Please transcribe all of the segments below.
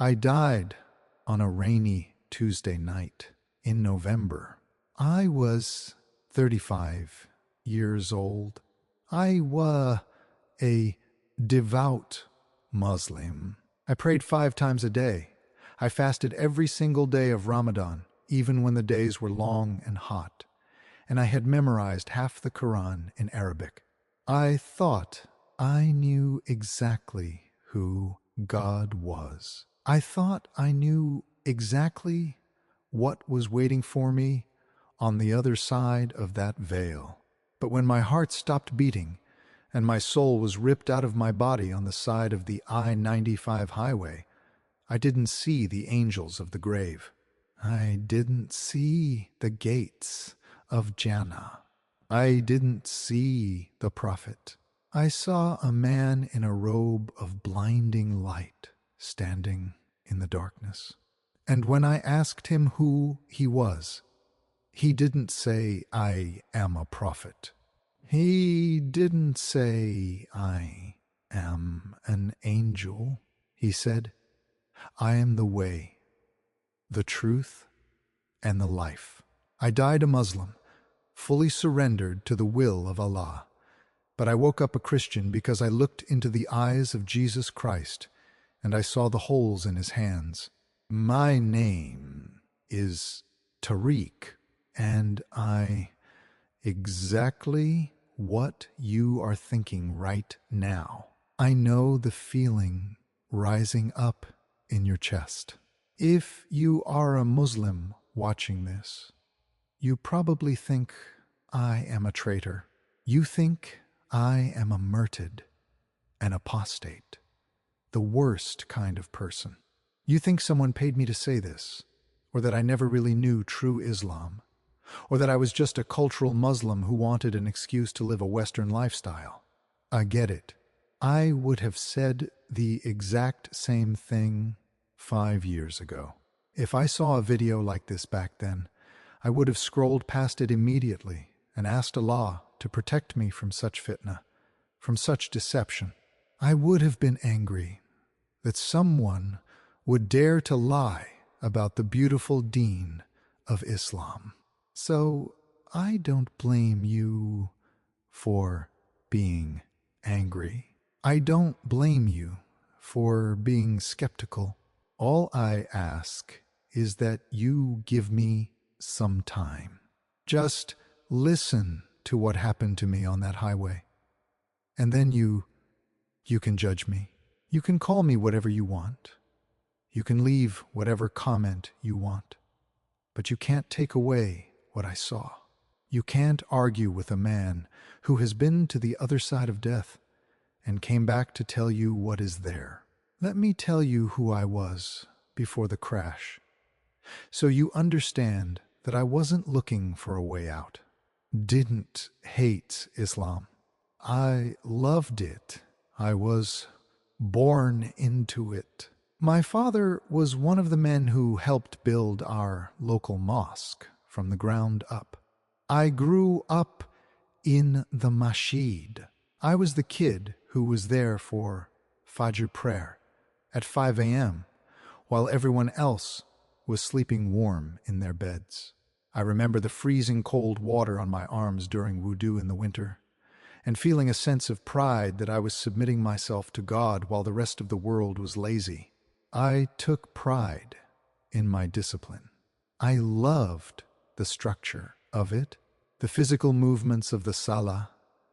I died on a rainy Tuesday night in November. I was 35 years old. I was a devout Muslim. I prayed 5 times a day. I fasted every single day of Ramadan, even when the days were long and hot. And I had memorized half the Quran in Arabic. I thought I knew exactly who God was. I thought I knew exactly what was waiting for me on the other side of that veil. But when my heart stopped beating and my soul was ripped out of my body on the side of the I-95 highway, I didn't see the angels of the grave. I didn't see the gates of Jannah. I didn't see the prophet. I saw a man in a robe of blinding light standing in the darkness. And when I asked him who he was, he didn't say, "I am a prophet." He didn't say, "I am an angel." He said, "I am the way, the truth, and the life." I died a Muslim, fully surrendered to the will of Allah. But I woke up a Christian because I looked into the eyes of Jesus Christ and I saw the holes in his hands. My name is Tariq, and exactly what you are thinking right now. I know the feeling rising up in your chest. If you are a Muslim watching this, you probably think I am a traitor. You think I am a murtad, an apostate, the worst kind of person. You think someone paid me to say this, or that I never really knew true Islam, or that I was just a cultural Muslim who wanted an excuse to live a Western lifestyle. I get it. I would have said the exact same thing 5 years ago. If I saw a video like this back then, I would have scrolled past it immediately and asked Allah to protect me from such fitna, from such deception. I would have been angry that someone would dare to lie about the beautiful deen of Islam. So I don't blame you for being angry. I don't blame you for being skeptical. All I ask is that you give me some time. Just listen to what happened to me on that highway. And then you can judge me. You can call me whatever you want. You can leave whatever comment you want. But you can't take away what I saw. You can't argue with a man who has been to the other side of death and came back to tell you what is there. Let me tell you who I was before the crash, so you understand that I wasn't looking for a way out. Didn't hate Islam. I loved it. I was born into it. My father was one of the men who helped build our local mosque from the ground up. I grew up in the masjid. I was the kid who was there for Fajr prayer at 5 a.m. while everyone else was sleeping warm in their beds. I remember the freezing cold water on my arms during wudu in the winter, and feeling a sense of pride that I was submitting myself to God while the rest of the world was lazy. I took pride in my discipline. I loved the structure of it, the physical movements of the salah,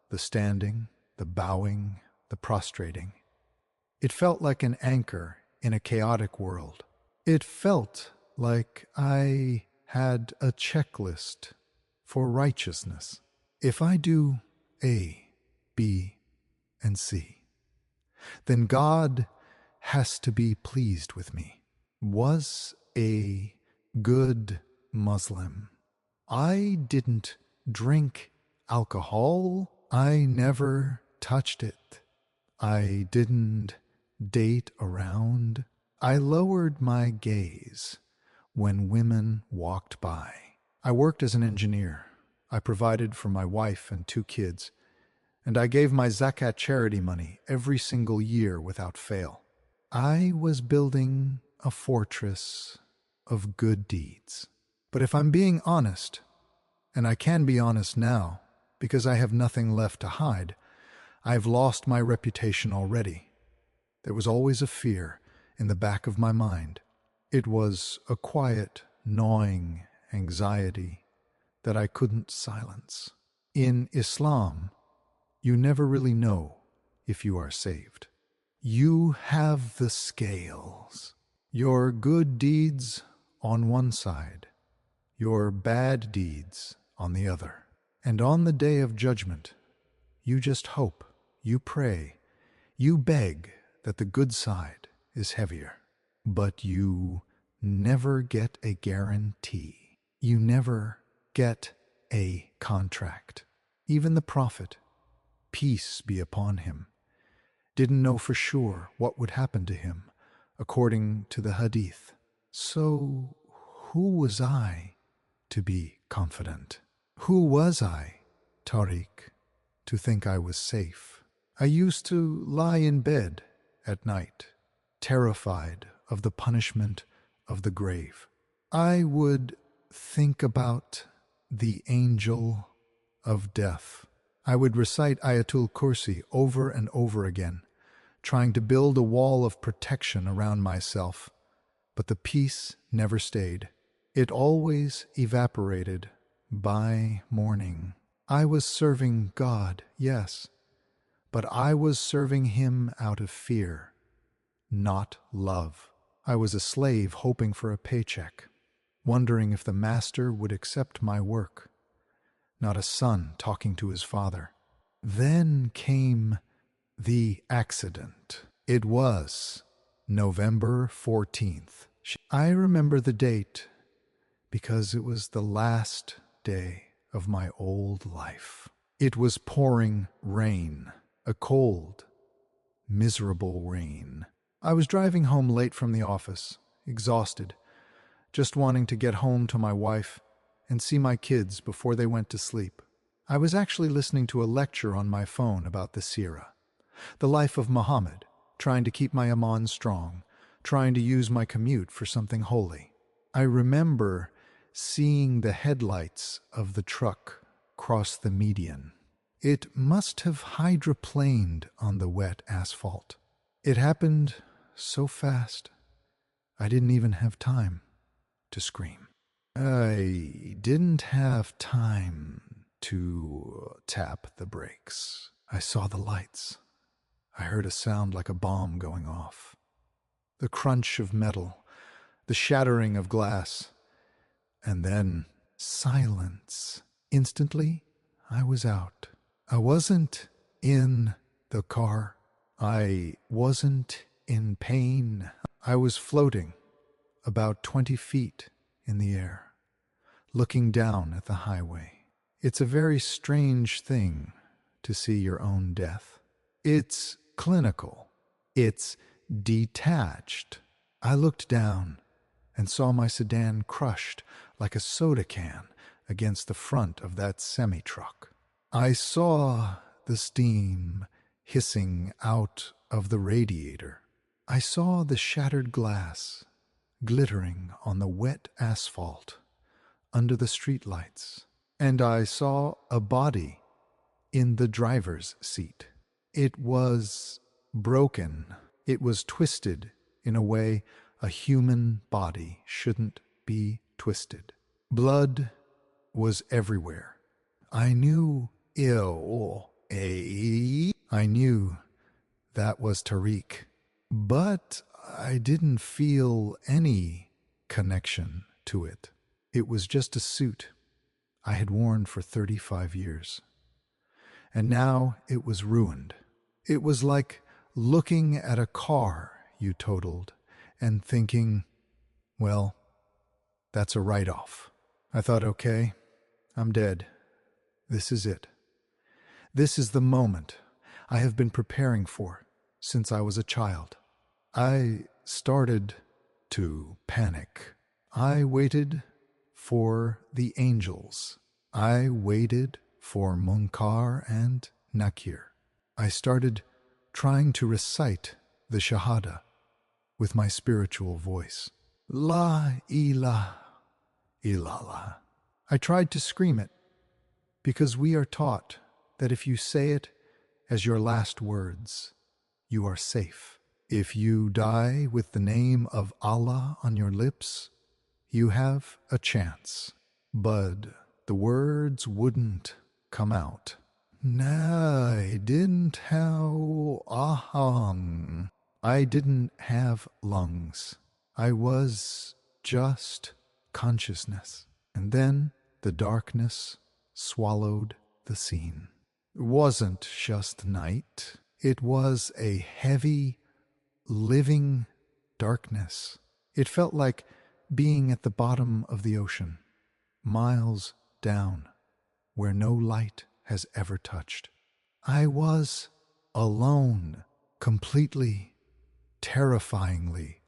the standing, the bowing, the prostrating. It felt like an anchor in a chaotic world. It felt like I had a checklist for righteousness. If I do A, B, and C, then God has to be pleased with me. Was a good Muslim. I didn't drink alcohol. I never touched it. I didn't date around. I lowered my gaze when women walked by. I worked as an engineer. I provided for my wife and 2 kids, and I gave my zakat charity money every single year without fail. I was building a fortress of good deeds. But if I'm being honest, and I can be honest now because I have nothing left to hide, I've lost my reputation already. There was always a fear in the back of my mind. It was a quiet, gnawing anxiety that I couldn't silence. In Islam, you never really know if you are saved. You have the scales. Your good deeds on one side, your bad deeds on the other. And on the day of judgment, you just hope, you pray, you beg that the good side is heavier. But you never get a guarantee. You never get a contract. Even the Prophet, peace be upon him, didn't know for sure what would happen to him, according to the Hadith. So who was I to be confident? Who was I, Tariq, to think I was safe? I used to lie in bed at night, terrified of the punishment of the grave. I would think about the angel of death. I would recite Ayatul Kursi over and over again, trying to build a wall of protection around myself. But the peace never stayed. It always evaporated by morning. I was serving God, yes, but I was serving him out of fear, not love. I was a slave hoping for a paycheck, wondering if the master would accept my work, not a son talking to his father. Then came the accident. It was November 14th. I remember the date because it was the last day of my old life. It was pouring rain, a cold, miserable rain. I was driving home late from the office, exhausted, just wanting to get home to my wife and see my kids before they went to sleep. I was actually listening to a lecture on my phone about the Seerah, the life of Muhammad, trying to keep my Iman strong, trying to use my commute for something holy. I remember seeing the headlights of the truck cross the median. It must have hydroplaned on the wet asphalt. It happened so fast, I didn't even have time to scream. I didn't have time to tap the brakes. I saw the lights. I heard a sound like a bomb going off. The crunch of metal, the shattering of glass, and then silence. Instantly, I was out. I wasn't in the car. I wasn't in pain. I was floating about 20 feet in the air, looking down at the highway. It's a very strange thing to see your own death. It's clinical. It's detached. I looked down and saw my sedan crushed like a soda can against the front of that semi-truck. I saw the steam hissing out of the radiator. I saw the shattered glass glittering on the wet asphalt under the streetlights, and I saw a body in the driver's seat. It was broken. It was twisted in a way a human body shouldn't be twisted. Blood was everywhere. I knew I knew that was Tariq, but I didn't feel any connection to it. It was just a suit I had worn for 35 years. And now it was ruined. It was like looking at a car you totaled and thinking, well, that's a write-off. I thought, okay, I'm dead. This is it. This is the moment I have been preparing for since I was a child. I started to panic. I waited for the angels. I waited for Munkar and Nakir. I started trying to recite the Shahada, with my spiritual voice. La ilaha illallah. I tried to scream it, because we are taught that if you say it as your last words, you are safe. If you die with the name of Allah on your lips, you have a chance. But the words wouldn't come out. I didn't have ahang. I didn't have lungs. I was just consciousness. And then the darkness swallowed the scene. It wasn't just night. It was a heavy, living darkness. It felt like being at the bottom of the ocean, miles down, where no light has ever touched. I was alone, completely, terrifyingly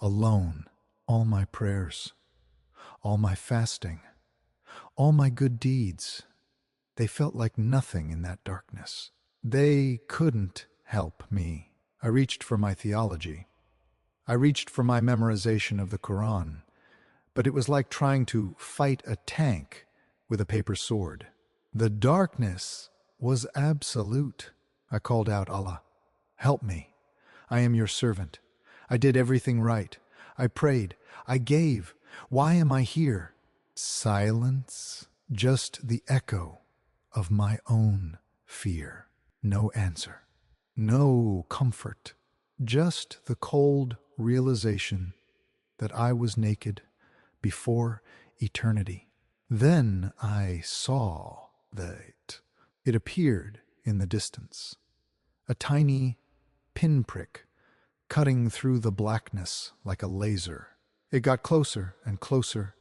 alone. All my prayers, all my fasting, all my good deeds, they felt like nothing in that darkness. They couldn't help me. I reached for my theology. I reached for my memorization of the Quran, but it was like trying to fight a tank with a paper sword. The darkness was absolute. I called out, Allah, help me. I am your servant. I did everything right. I prayed. I gave. Why am I here? Silence, just the echo of my own fear. No answer. No comfort. Just the cold realization that I was naked before eternity. Then I saw that it appeared in the distance, a tiny pinprick cutting through the blackness like a laser. It got closer and closer,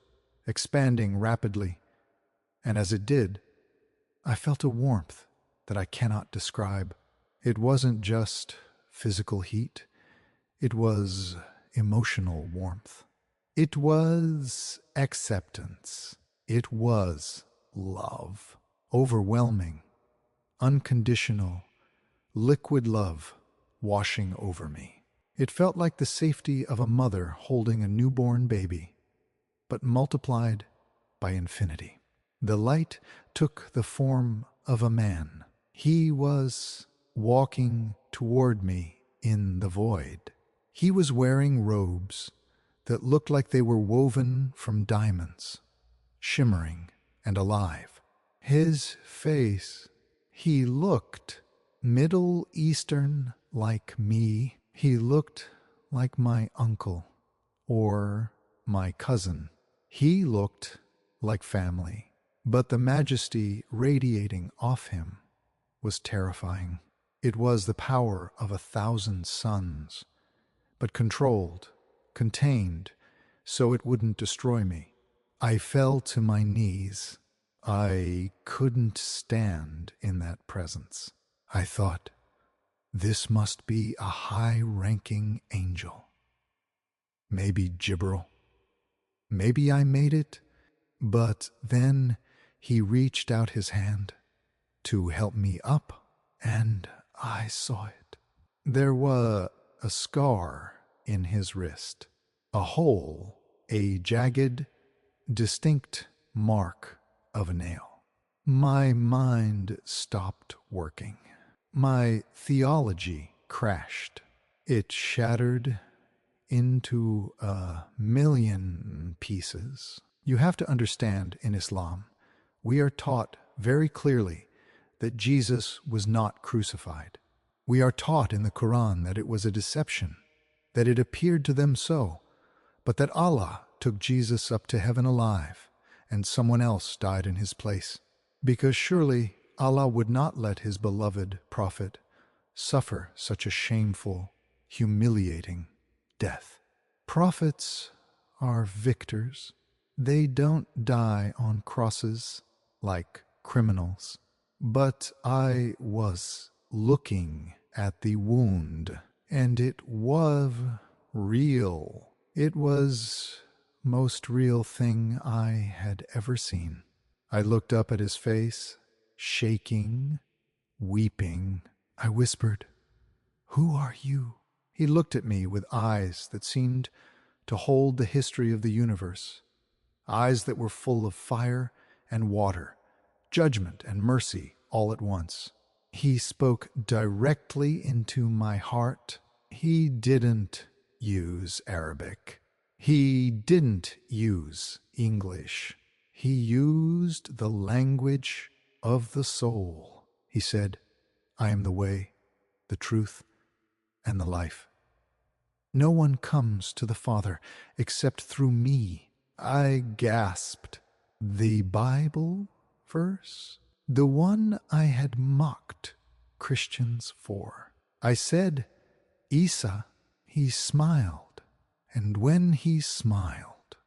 expanding rapidly, and as it did, I felt a warmth that I cannot describe. It wasn't just physical heat, it was emotional warmth. It was acceptance. It was love. Overwhelming, unconditional, liquid love washing over me. It felt like the safety of a mother holding a newborn baby, but multiplied by infinity. The light took the form of a man. He was walking toward me in the void. He was wearing robes that looked like they were woven from diamonds, shimmering and alive. His face, he looked Middle Eastern like me. He looked like my uncle or my cousin. He looked like family, but the majesty radiating off him was terrifying. It was the power of 1,000 suns, but controlled, contained, so it wouldn't destroy me. I fell to my knees. I couldn't stand in that presence. I thought, this must be a high-ranking angel. Maybe Jibril. Maybe I made it, but then he reached out his hand to help me up, and I saw it. There was a scar in his wrist, a hole, a jagged, distinct mark of a nail. My mind stopped working. My theology crashed. It shattered into 1,000,000 pieces. You have to understand, in Islam, we are taught very clearly that Jesus was not crucified. We are taught in the Quran that it was a deception, that it appeared to them so, but that Allah took Jesus up to heaven alive and someone else died in his place. Because surely Allah would not let his beloved prophet suffer such a shameful, humiliating death. Prophets are victors. They don't die on crosses like criminals. But I was looking at the wound, and it was real. It was most real thing I had ever seen. I looked up at his face, shaking, weeping. I whispered, "Who are you?" He looked at me with eyes that seemed to hold the history of the universe, eyes that were full of fire and water, judgment and mercy all at once. He spoke directly into my heart. He didn't use Arabic. He didn't use English. He used the language of the soul. He said, "I am the way, the truth, and the life. No one comes to the Father except through me." I gasped. The Bible verse? The one I had mocked Christians for. I said, "Isa." He smiled, and when he smiled,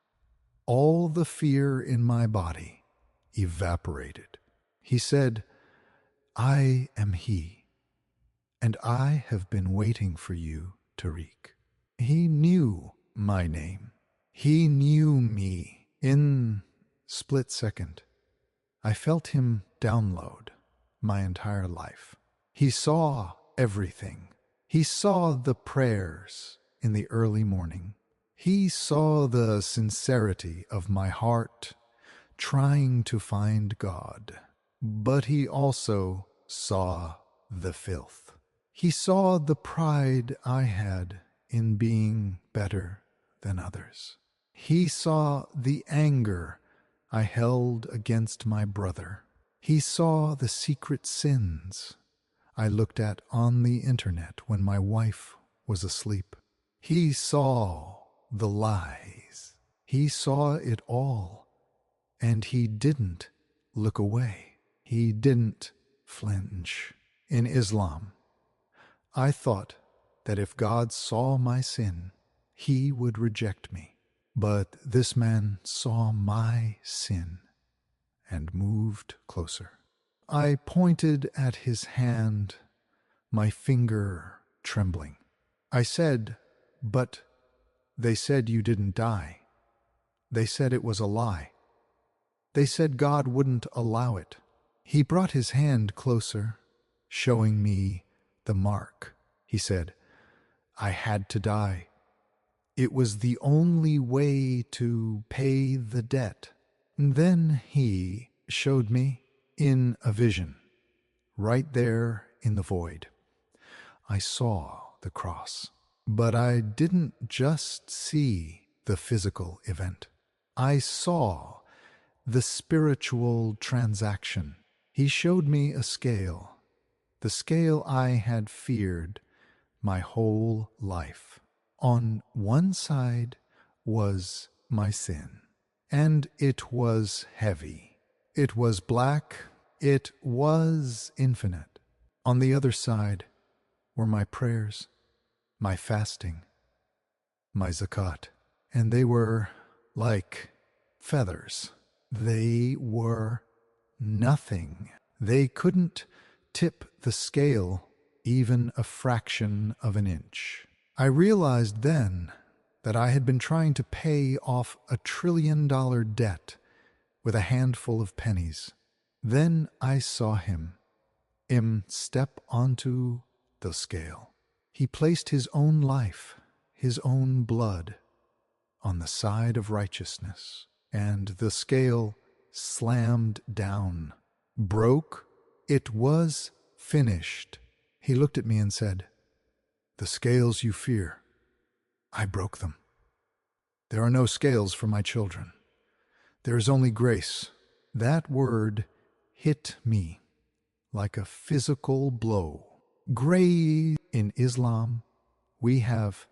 all the fear in my body evaporated. He said, "I am he, and I have been waiting for you, Tariq." He knew my name. He knew me. In split second, I felt him download my entire life. He saw everything. He saw the prayers in the early morning. He saw the sincerity of my heart trying to find God. But he also saw the filth. He saw the pride I had in being better than others. He saw the anger I held against my brother. He saw the secret sins I looked at on the internet when my wife was asleep. He saw the lies. He saw it all, and he didn't look away. He didn't flinch. In Islam, I thought that if God saw my sin, he would reject me. But this man saw my sin and moved closer. I pointed at his hand, my finger trembling. I said, "But they said you didn't die. They said it was a lie. They said God wouldn't allow it." He brought his hand closer, showing me the mark. He said, "I had to die. It was the only way to pay the debt." And then he showed me in a vision, right there in the void. I saw the cross. But I didn't just see the physical event. I saw the spiritual transaction. He showed me a scale, the scale I had feared my whole life. On one side was my sin, and it was heavy. It was black. It was infinite. On the other side were my prayers, my fasting, my zakat, and they were like feathers. They were nothing. They couldn't tip the scale even a fraction of an inch. I realized then that I had been trying to pay off $1 trillion debt with a handful of pennies. Then I saw him step onto the scale. He placed his own life, his own blood, on the side of righteousness, and the scale slammed down, broke. It was finished. He looked at me and said, "The scales you fear, I broke them. There are no scales for my children. There is only grace." That word hit me like a physical blow. Grace. In Islam, we have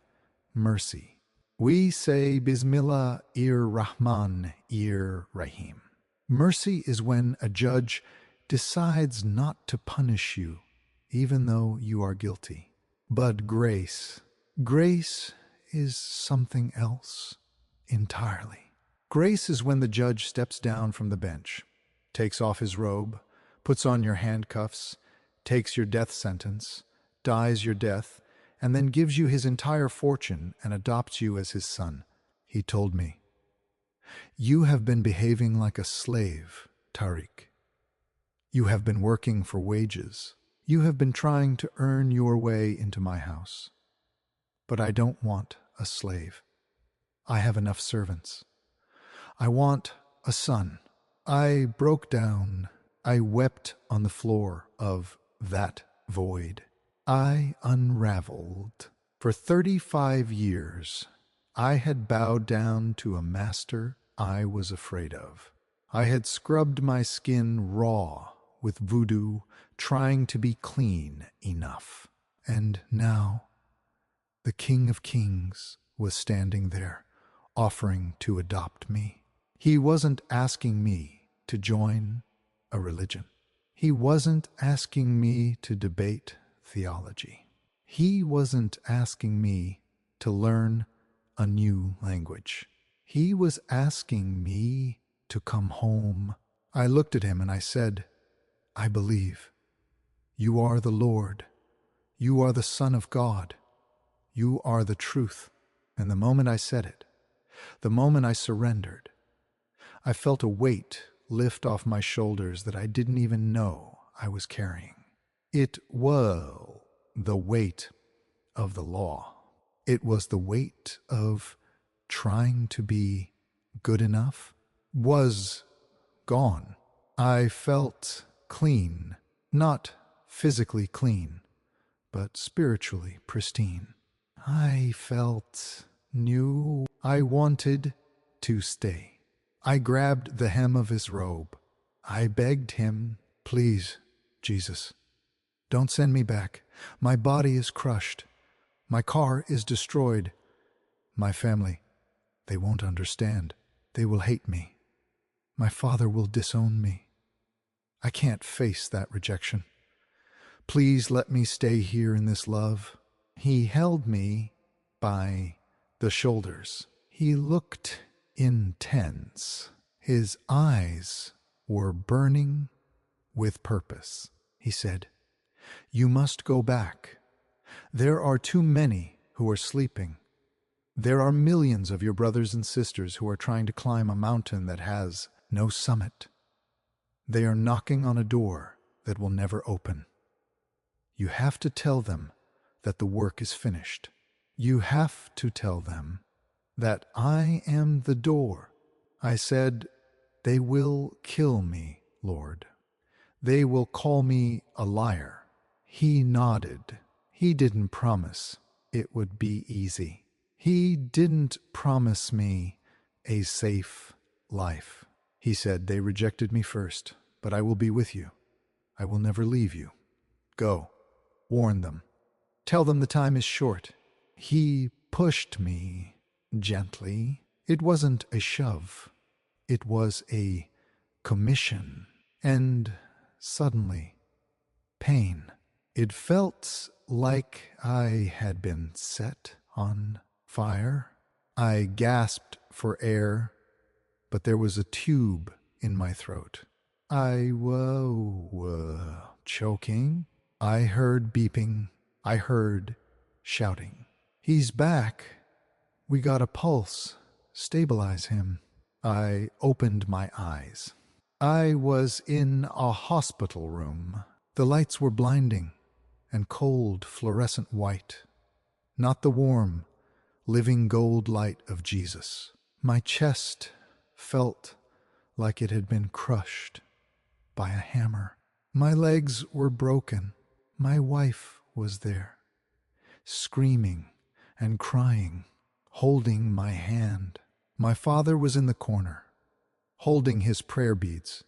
mercy. We say Bismillahir-Rahman-Ir-Rahim. Mercy is when a judge decides not to punish you, even though you are guilty. But grace is something else entirely. Grace is when the judge steps down from the bench, takes off his robe, puts on your handcuffs, takes your death sentence, dies your death, and then gives you his entire fortune and adopts you as his son. He told me, "You have been behaving like a slave, Tariq. You have been working for wages. You have been trying to earn your way into my house. But I don't want a slave. I have enough servants. I want a son. I broke down. I wept on the floor of that void. I unraveled. For 35 years, I had bowed down to a master I was afraid of. I had scrubbed my skin raw with voodoo, trying to be clean enough. And now, the King of Kings was standing there, offering to adopt me. He wasn't asking me to join a religion. He wasn't asking me to debate theology. He wasn't asking me to learn a new language. He was asking me to come home. I looked at him and I said, I believe. You are the Lord. You are the Son of God. You are the truth. And the moment I said it, the moment I surrendered, I felt a weight lift off my shoulders that I didn't even know I was carrying. It was the weight of the law. It was the weight of trying to be good enough. Was gone. I felt clean, not physically clean, but spiritually pristine. I felt new. I wanted to stay. I grabbed the hem of his robe. I begged him, please, Jesus, don't send me back. My body is crushed. My car is destroyed. My family, they won't understand. They will hate me. My father will disown me. I can't face that rejection. Please let me stay here in this love. He held me by the shoulders. He looked intense. His eyes were burning with purpose. He said, you must go back. There are too many who are sleeping. There are millions of your brothers and sisters who are trying to climb a mountain that has no summit. They are knocking on a door that will never open. You have to tell them that the work is finished. You have to tell them that I am the door. I said, they will kill me, Lord. They will call me a liar. He nodded. He didn't promise it would be easy. He didn't promise me a safe life. He said, they rejected me first, but I will be with you. I will never leave you. Go, warn them. Tell them the time is short. He pushed me gently. It wasn't a shove. It was a commission. And suddenly, pain. It felt like I had been set on fire. I gasped for air, but there was a tube in my throat. I was choking. I heard beeping. I heard shouting. He's back. We got a pulse. Stabilize him. I opened my eyes. I was in a hospital room. The lights were blinding and cold fluorescent white, not the warm, living gold light of Jesus. My chest felt like it had been crushed by a hammer. My legs were broken. My wife was there, screaming and crying, holding my hand. My father was in the corner, holding his prayer beads,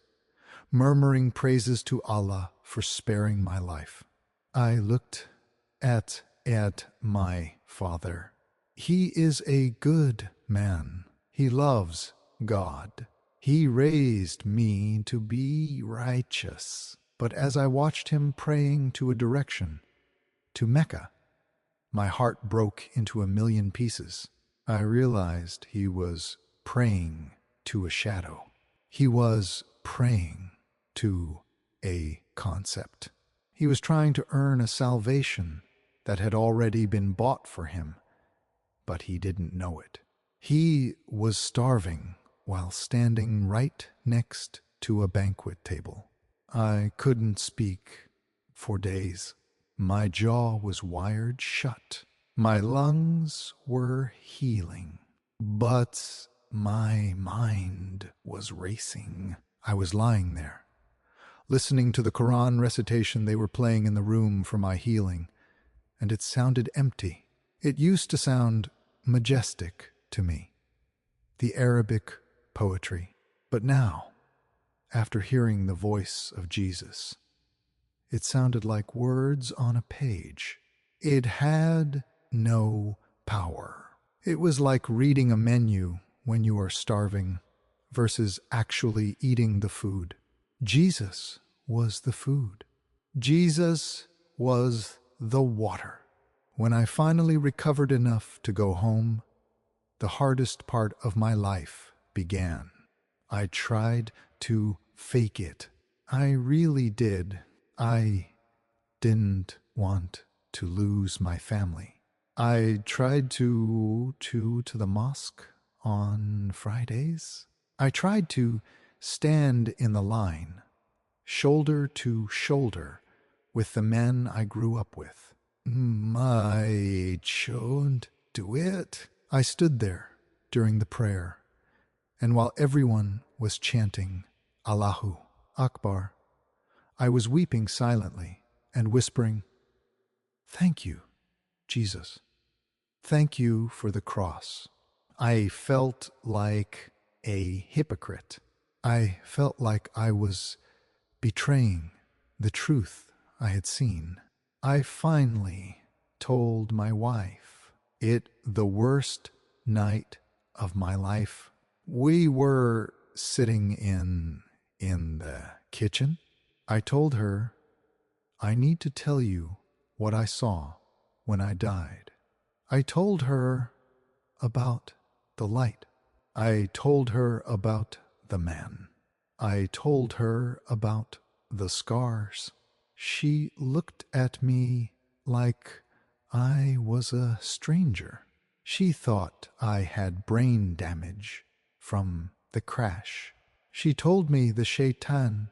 murmuring praises to Allah for sparing my life. I looked at my father. He is a good man. He loves God. He raised me to be righteous. But as I watched him praying to a direction, to Mecca, my heart broke into a million pieces. I realized he was praying to a shadow. He was praying to a concept. He was trying to earn a salvation that had already been bought for him, but he didn't know it. He was starving while standing right next to a banquet table. I couldn't speak for days. My jaw was wired shut. My lungs were healing, but my mind was racing. I was lying there, listening to the Quran recitation they were playing in the room for my healing, and it sounded empty. It used to sound majestic to me, the Arabic poetry. But now, after hearing the voice of Jesus, it sounded like words on a page. It had no power. It was like reading a menu when you are starving versus actually eating the food. Jesus was the food. Jesus was the water. When I finally recovered enough to go home, the hardest part of my life began. I tried to fake it. I really did. I didn't want to lose my family. I tried to the mosque on Fridays. I tried to stand in the line, shoulder to shoulder, with the men I grew up with. I shouldn't do it. I stood there during the prayer, and while everyone was chanting Allahu Akbar, I was weeping silently and whispering, "Thank you, Jesus. Thank you for the cross." I felt like a hypocrite. I felt like I was betraying the truth I had seen. I finally told my wife the worst night of my life. We were sitting in the kitchen. I told her, "I need to tell you what I saw when I died." I told her about the light. I told her about the man. I told her about the scars. She looked at me like I was a stranger. She thought I had brain damage from the crash. She told me the shaitan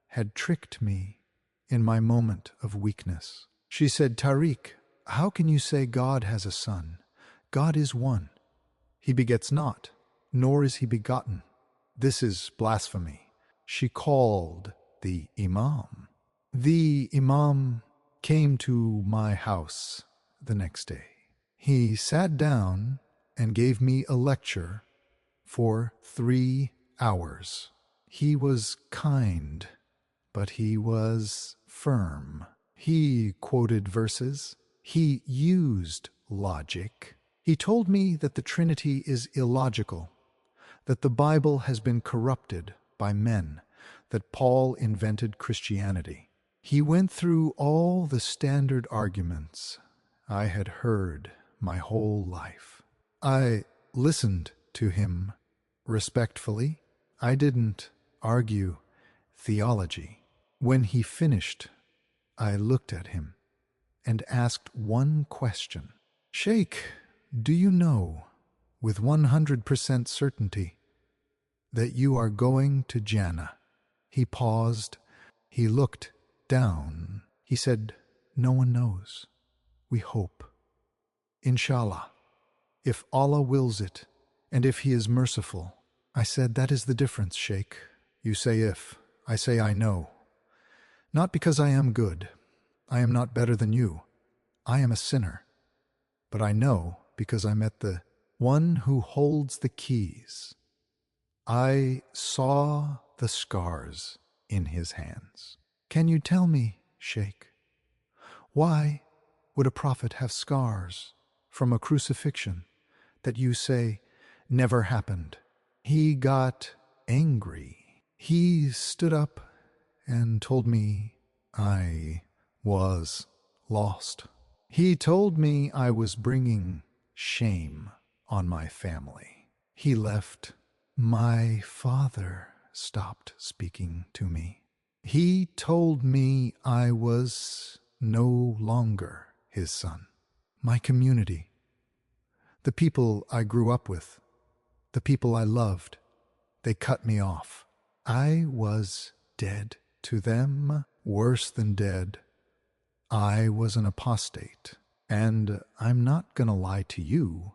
had tricked me in my moment of weakness. She said, "Tariq, how can you say God has a son? God is one. He begets not, nor is he begotten. This is blasphemy." She called the imam. The imam came to my house the next day. He sat down and gave me a lecture for 3 hours. He was kind, but he was firm. He quoted verses. He used logic. He told me that the Trinity is illogical, that the Bible has been corrupted by men, that Paul invented Christianity. He went through all the standard arguments I had heard my whole life. I listened to him respectfully. I didn't argue theology. When he finished, I looked at him and asked one question. "Sheikh, do you know with 100% certainty that you are going to Jannah?" He paused. He looked down. He said, "No one knows. We hope. Inshallah, if Allah wills it, and if He is merciful." I said, "That is the difference, Sheikh. You say if, I say I know. Not because I am good. I am not better than you. I am a sinner. But I know because I met the one who holds the keys. I saw the scars in his hands. Can you tell me, Sheikh, why would a prophet have scars from a crucifixion that you say never happened?" He got angry. He stood up and told me I was lost. He told me I was bringing shame on my family. He left. My father stopped speaking to me. He told me I was no longer his son. My community, the people I grew up with, the people I loved, they cut me off. I was dead to them, worse than dead. I was an apostate, And I'm not going to lie to you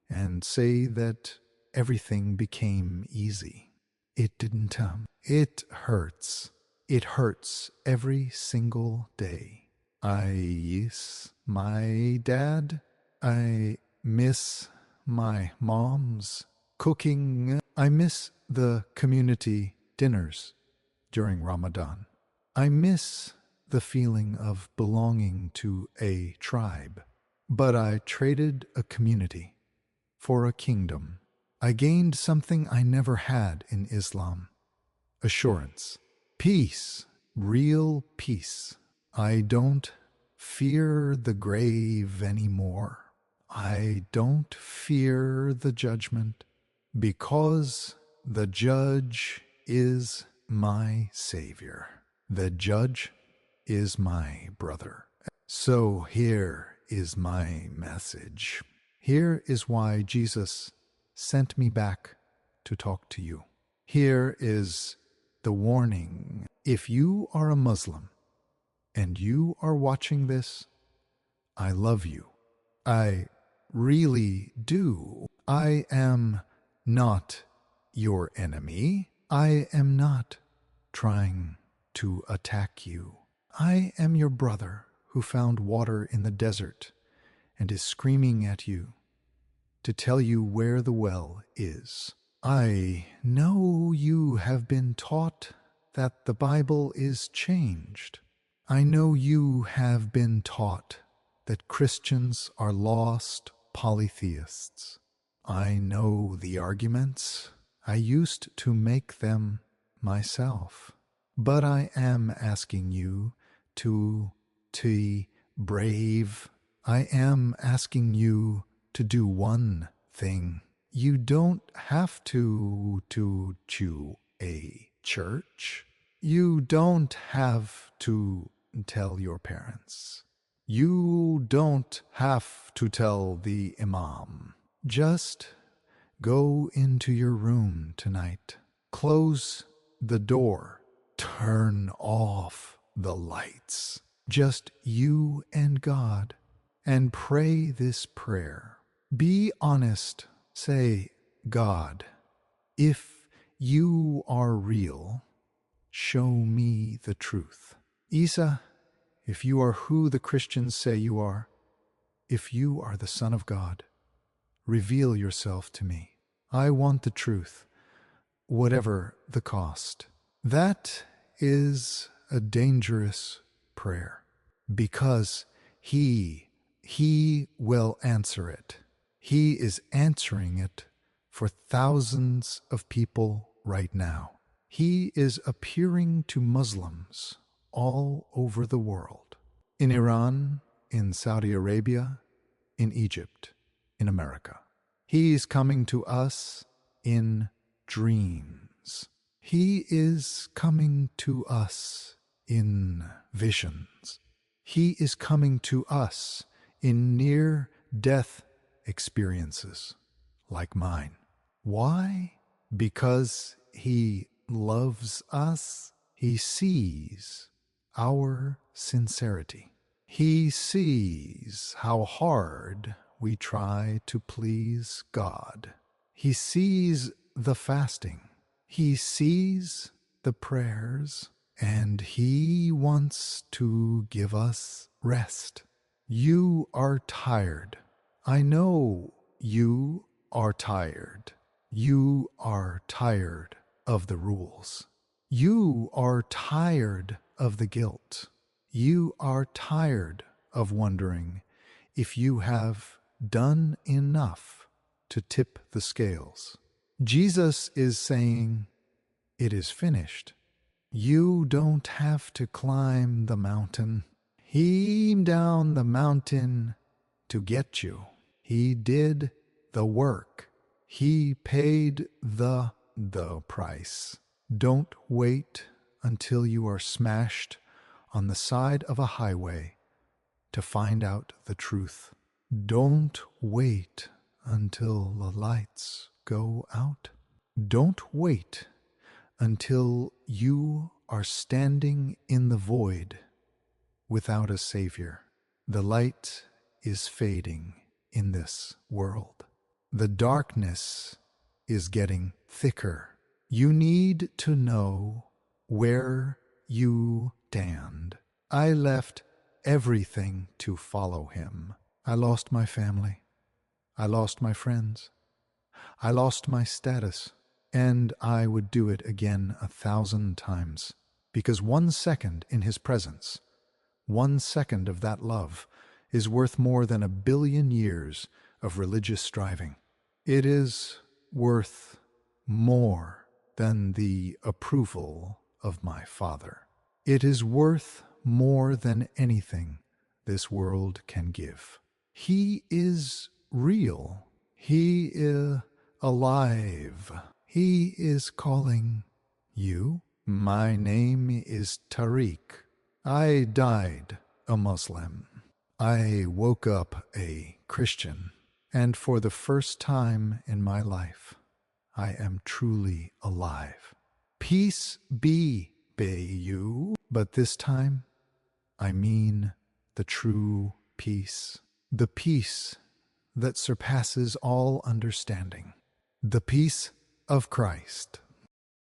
and say that everything became easy. It didn't. It hurts. It hurts every single day. I miss my dad. I miss my mom's cooking. I miss the community dinners during Ramadan. I miss the feeling of belonging to a tribe. But I traded a community for a kingdom. I gained something I never had in Islam: assurance, peace, real peace. I don't fear the grave anymore. I don't fear the judgment, because the judge is my Savior. The judge is my brother. So here is my message. Here is why Jesus sent me back to talk to you. Here is the warning. If you are a Muslim and you are watching this, I love you. I really do. I am not your enemy. I am not trying to attack you. I am your brother who found water in the desert and is screaming at you to tell you where the well is. I know you have been taught that the Bible is changed. I know you have been taught that Christians are lost polytheists. I know the arguments. I used to make them myself. But I am asking you to be brave. I am asking you to do one thing. You don't have to choose a church. You don't have to tell your parents. You don't have to tell the imam. Just go into your room tonight. Close the door. Turn off the lights. Just you and God. And pray this prayer. Be honest. Say, God, if you are real, show me the truth. Isa, if you are who the Christians say you are, if you are the Son of God, reveal yourself to me. I want the truth, whatever the cost. That is a dangerous prayer, because He will answer it. He is answering it for thousands of people right now. He is appearing to Muslims all over the world. In Iran, in Saudi Arabia, in Egypt, in America. He is coming to us in dreams. He is coming to us in visions. He is coming to us in near-death experiences like mine. Why? Because He loves us. He sees our sincerity. He sees how hard we try to please God. He sees the fasting. He sees the prayers, and He wants to give us rest. You are tired. I know you are tired. You are tired of the rules. You are tired of the guilt. You are tired of wondering if you have done enough to tip the scales. Jesus is saying, it is finished. You don't have to climb the mountain. He came down the mountain to get you. He did the work. He paid the price. Don't wait until you are smashed on the side of a highway to find out the truth. Don't wait until the lights go out. Don't wait until you are standing in the void without a savior. The light is fading in this world. The darkness is getting thicker. You need to know where you stand. I left everything to follow him. I lost my family. I lost my friends. I lost my status. And I would do it again 1,000 times. Because 1 second in his presence, 1 second of that love, is worth more than 1,000,000,000 years of religious striving. It is worth more than the approval of my Father. It is worth more than anything this world can give. He is real. He is alive. He is calling you. My name is Tariq. I died a Muslim. I woke up a Christian. And for the first time in my life, I am truly alive. Peace be you. But this time, I mean the true peace. The peace that surpasses all understanding. The peace of Christ.